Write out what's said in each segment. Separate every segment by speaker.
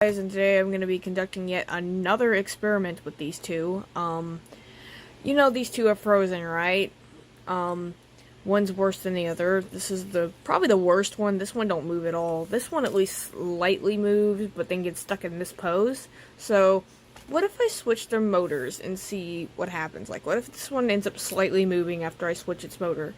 Speaker 1: Guys, and today I'm going to be conducting yet another experiment with these two. You know these two are frozen, right? One's worse than the other. This is probably the worst one. This one don't move at all. This one at least slightly moves, but then gets stuck in this pose. So, what if I switch their motors and see what happens? Like, what if this one ends up slightly moving after I switch its motor?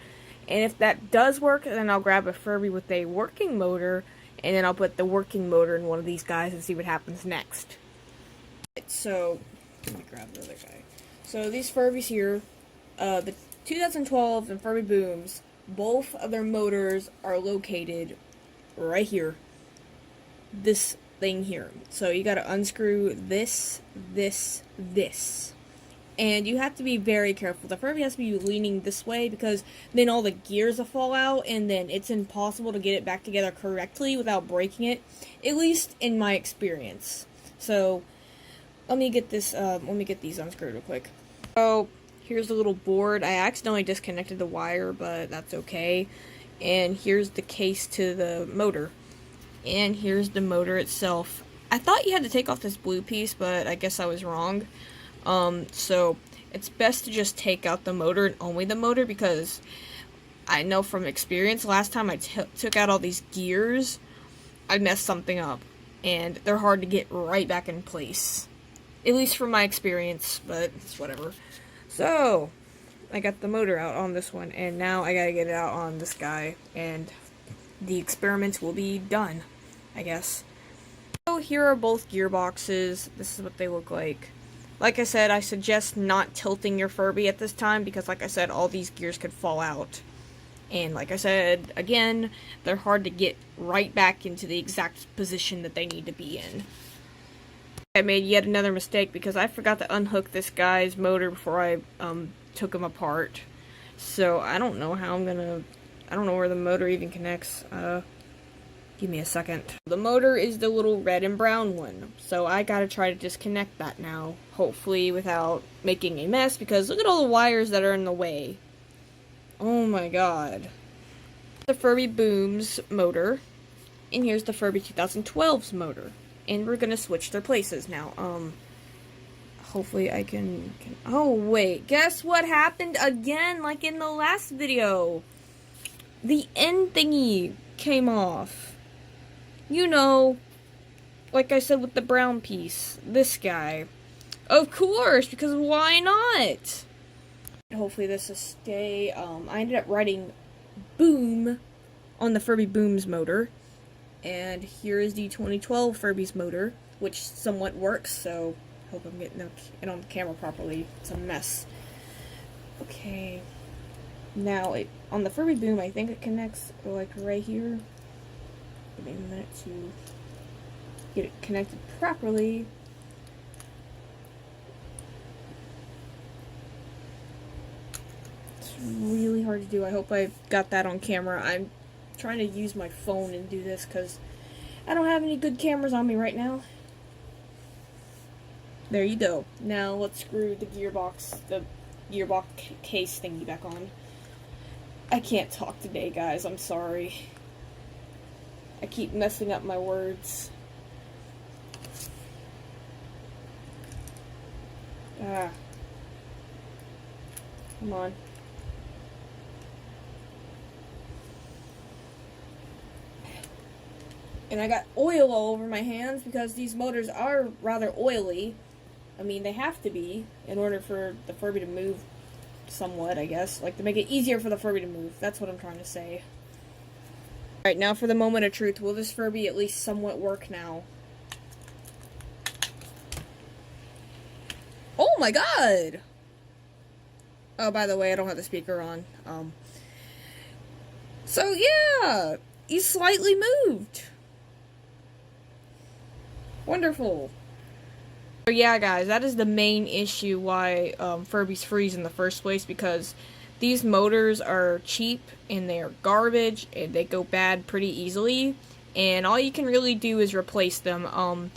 Speaker 1: And if that does work, then I'll grab a Furby with a working motor, and then I'll put the working motor in one of these guys and see what happens next. So, let me grab the other guy. So, these Furbies here, the 2012 and Furby Booms, both of their motors are located right here. This thing here. So, you gotta unscrew this. And you have to be very careful. The Furby has to be leaning this way because then all the gears will fall out and then it's impossible to get it back together correctly without breaking it. At least in my experience. So, let me get these unscrewed real quick. So, here's the little board. I accidentally disconnected the wire, but that's okay. And here's the case to the motor. And here's the motor itself. I thought you had to take off this blue piece, but I guess I was wrong. So it's best to just take out the motor and only the motor because I know from experience last time I took out all these gears, I messed something up. And they're hard to get right back in place. At least from my experience, but it's whatever. So, I got the motor out on this one, and now I gotta get it out on this guy, and the experiment will be done, I guess. So here are both gearboxes. This is what they look like. Like I said, I suggest not tilting your Furby at this time because, like I said, all these gears could fall out. And like I said, again, they're hard to get right back into the exact position that they need to be in. I made yet another mistake because I forgot to unhook this guy's motor before I took him apart. So I don't know how I don't know where the motor even connects. Give me a second. The motor is the little red and brown one. So I gotta try to disconnect that now. Hopefully without making a mess because look at all the wires that are in the way. Oh my god. The Furby Boom's motor. And here's the Furby 2012's motor. And we're gonna switch their places now. Hopefully I can... Oh, wait. Guess what happened again, like in the last video? The end thingy came off. You know, like I said with the brown piece. This guy. Of course, because why not? Hopefully this will stay. I ended up writing boom on the Furby Boom's motor. And here is the 2012 Furby's motor, which somewhat works, so hope I'm getting it on the camera properly. It's a mess. Okay. Now, on the Furby Boom, I think it connects, like, right here. Give me a minute to get it connected properly. It's really hard to do. I hope I got that on camera. I'm trying to use my phone and do this because I don't have any good cameras on me right now. There you go. Now let's screw the gearbox case thingy back on. I can't talk today, guys. I'm sorry. I keep messing up my words. Ah. Come on. And I got oil all over my hands because these motors are rather oily. I mean, they have to be in order for the Furby to move somewhat, I guess. Like, to make it easier for the Furby to move. That's what I'm trying to say. Alright, now for the moment of truth. Will this Furby at least somewhat work now? Oh my god! Oh, by the way, I don't have the speaker on. So, yeah! He slightly moved! Wonderful. So yeah, guys, that is the main issue why Furbies freeze in the first place, because these motors are cheap and they are garbage and they go bad pretty easily, and all you can really do is replace them.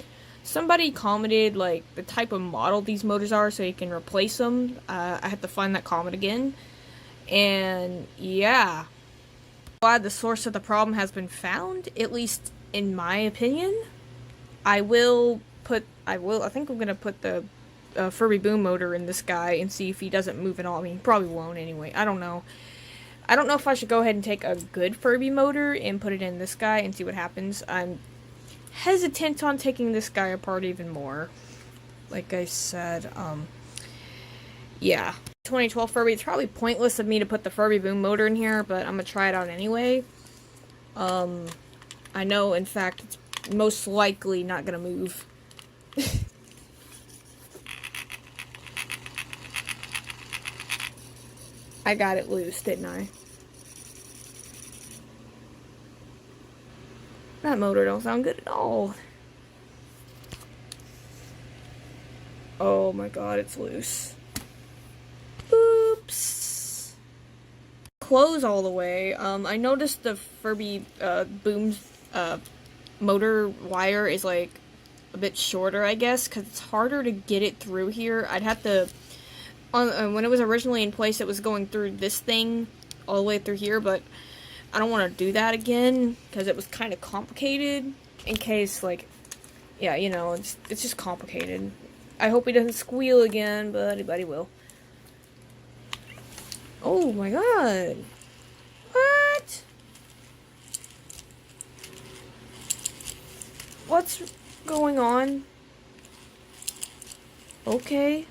Speaker 1: Somebody commented like the type of model these motors are so you can replace them. I have to find that comment again. And yeah, glad the source of the problem has been found, at least in my opinion. I think I'm gonna put the Furby boom motor in this guy and see if he doesn't move at all. I mean, he probably won't anyway. I don't know. I don't know if I should go ahead and take a good Furby motor and put it in this guy and see what happens. I'm hesitant on taking this guy apart even more. Like I said, yeah. 2012 Furby, it's probably pointless of me to put the Furby boom motor in here, but I'm gonna try it out anyway. I know, in fact, it's most likely not gonna move. I got it loose, didn't I? That motor don't sound good at all. Oh my god, it's loose. Oops. Close all the way. I noticed the Furby boom motor wire is like a bit shorter, I guess, because it's harder to get it through here. I'd have to, when it was originally in place, it was going through this thing all the way through here, but I don't want to do that again, because it was kind of complicated, in case, like, yeah, you know, it's just complicated. I hope he doesn't squeal again, but he will. Oh my god. What? What's going on? Okay.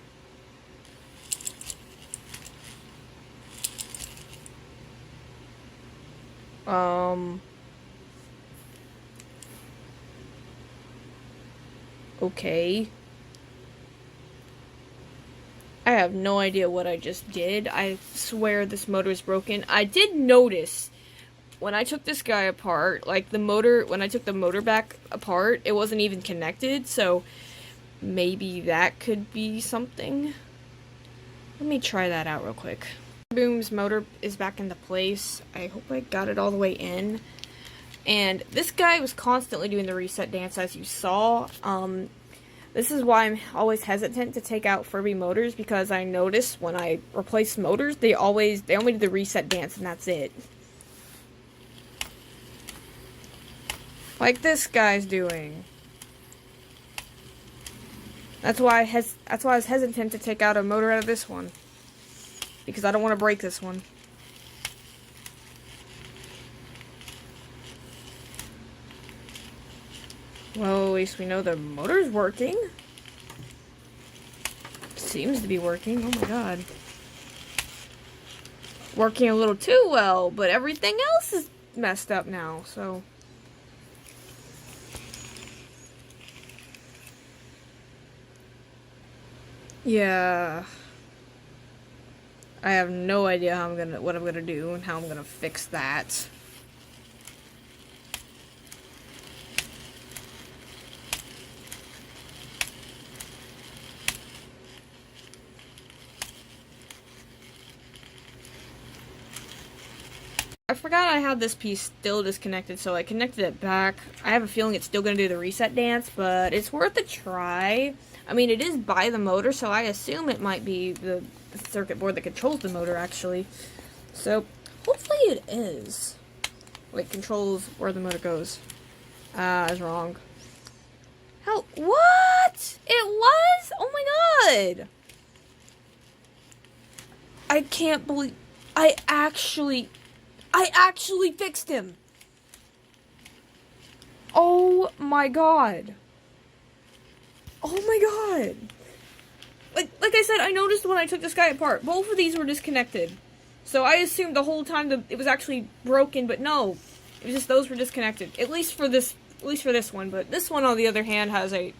Speaker 1: Okay. I have no idea what I just did. I swear this motor is broken. I did notice when I took this guy apart, like the motor, when I took the motor back apart, it wasn't even connected, so maybe that could be something. Let me try that out real quick. Boom's motor is back into place. I hope I got it all the way in. And this guy was constantly doing the reset dance, as you saw. This is why I'm always hesitant to take out Furby motors, because I notice when I replace motors, they only do the reset dance and that's it. Like this guy's doing. That's why I was hesitant to take out a motor out of this one, because I don't want to break this one. Well, at least we know the motor's working. Seems to be working. Oh my god. Working a little too well, but everything else is messed up now, so. Yeah. I have no idea what I'm gonna do and how I'm gonna fix that. I forgot I had this piece still disconnected, so I connected it back. I have a feeling it's still going to do the reset dance, but it's worth a try. I mean, it is by the motor, so I assume it might be the circuit board that controls the motor, actually. So, hopefully it is. Like, controls where the motor goes. I was wrong. How? What? It was? Oh my god! I can't believe... I actually fixed him. Oh my god. Oh my god. Like I said, I noticed when I took this guy apart, both of these were disconnected. So I assumed the whole time that it was actually broken, but no. It was just those were disconnected. At least for this one, but this one on the other hand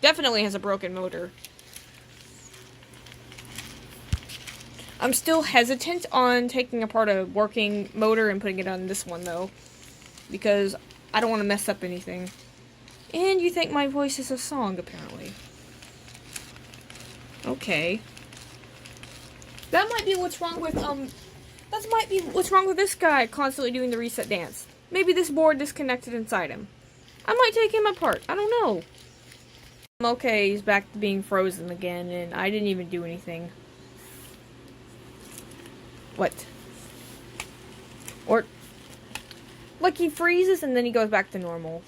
Speaker 1: definitely has a broken motor. I'm still hesitant on taking apart a working motor and putting it on this one, though, because I don't want to mess up anything. And you think my voice is a song, apparently. Okay. That might be what's wrong with, what's wrong with this guy constantly doing the reset dance. Maybe this board disconnected inside him. I might take him apart. I don't know. Okay, he's back to being frozen again, and I didn't even do anything. What? Or, like, he freezes and then he goes back to normal.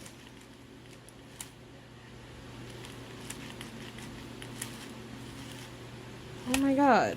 Speaker 1: Oh my god.